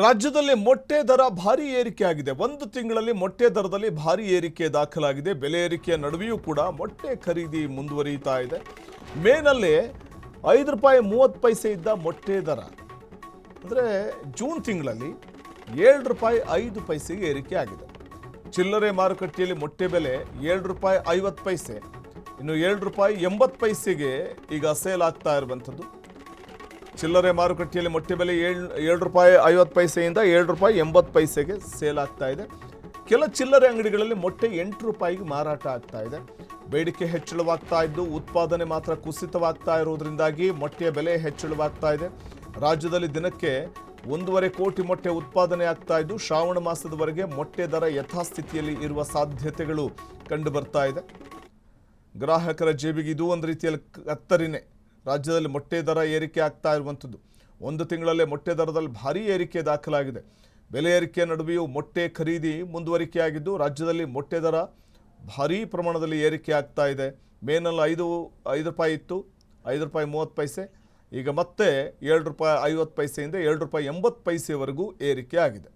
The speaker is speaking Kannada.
ರಾಜ್ಯದಲ್ಲಿ ಮೊಟ್ಟೆ ದರ ಭಾರಿ ಏರಿಕೆ ಆಗಿದೆ. ಒಂದು ತಿಂಗಳಲ್ಲಿ ಮೊಟ್ಟೆ ದರದಲ್ಲಿ ಭಾರಿ ಏರಿಕೆ ದಾಖಲಾಗಿದೆ. ಬೆಲೆ ಏರಿಕೆಯ ನಡುವೆಯೂ ಕೂಡ ಮೊಟ್ಟೆ ಖರೀದಿ ಮುಂದುವರಿಯುತ್ತಾ ಇದೆ. ಮೇನಲ್ಲಿ ₹5.30 ಇದ್ದ ಮೊಟ್ಟೆ ದರ ಅಂದರೆ ಜೂನ್ ತಿಂಗಳಲ್ಲಿ ₹7.05 ಏರಿಕೆ ಆಗಿದೆ. ಚಿಲ್ಲರೆ ಮಾರುಕಟ್ಟೆಯಲ್ಲಿ ಮೊಟ್ಟೆ ಬೆಲೆ ₹7.50, ಇನ್ನು ₹7.80 ಈಗ ಸೇಲ್ ಆಗ್ತಾ ಇರುವಂಥದ್ದು. ಚಿಲ್ಲರೆ ಮಾರುಕಟ್ಟೆಯಲ್ಲಿ ಮೊಟ್ಟೆ ಬೆಲೆ ₹7.50 ಇಂದ ₹7.80 ಸೇಲ್ ಆಗ್ತಾ ಇದೆ. ಕೆಲ ಚಿಲ್ಲರೆ ಅಂಗಡಿಗಳಲ್ಲಿ ಮೊಟ್ಟೆ ₹8 ಮಾರಾಟ ಆಗ್ತಾ ಇದೆ. ಬೇಡಿಕೆ ಹೆಚ್ಚಳವಾಗ್ತಾ ಇದ್ದು ಉತ್ಪಾದನೆ ಮಾತ್ರ ಕುಸಿತವಾಗ್ತಾ ಇರೋದ್ರಿಂದಾಗಿ ಮೊಟ್ಟೆಯ ಬೆಲೆ ಹೆಚ್ಚಳವಾಗ್ತಾ ಇದೆ. ರಾಜ್ಯದಲ್ಲಿ ದಿನಕ್ಕೆ 1.5 ಕೋಟಿ ಮೊಟ್ಟೆ ಉತ್ಪಾದನೆ ಆಗ್ತಾ ಇದ್ದು ಶ್ರಾವಣ ಮಾಸದವರೆಗೆ ಮೊಟ್ಟೆ ದರ ಯಥಾಸ್ಥಿತಿಯಲ್ಲಿ ಇರುವ ಸಾಧ್ಯತೆಗಳು ಕಂಡು ಬರ್ತಾ ಇದೆ. ಗ್ರಾಹಕರ ಜೇಬಿಗೆ ಇದು ಒಂದು ರೀತಿಯಲ್ಲಿ ಕತ್ತರಿನೇ. ರಾಜ್ಯದಲ್ಲಿ ಮೊಟ್ಟೆ ದರ ಏರಿಕೆ ಆಗ್ತಾ ಇರುವಂಥದ್ದು. ಒಂದು ತಿಂಗಳಲ್ಲೇ ಮೊಟ್ಟೆ ದರದಲ್ಲಿ ಭಾರೀ ಏರಿಕೆ ದಾಖಲಾಗಿದೆ. ಬೆಲೆ ಏರಿಕೆಯ ನಡುವೆಯೂ ಮೊಟ್ಟೆ ಖರೀದಿ ಮುಂದುವರಿಕೆಯಾಗಿದ್ದು ರಾಜ್ಯದಲ್ಲಿ ಮೊಟ್ಟೆ ದರ ಭಾರೀ ಪ್ರಮಾಣದಲ್ಲಿ ಏರಿಕೆ ಆಗ್ತಾ ಇದೆ. ಮೇನಲ್ಲಿ ₹5 ಇತ್ತು, ₹5.30, ಈಗ ಮತ್ತೆ ₹7.50 ಇಂದ ₹7.80ವರೆಗೂ ಏರಿಕೆ ಆಗಿದೆ.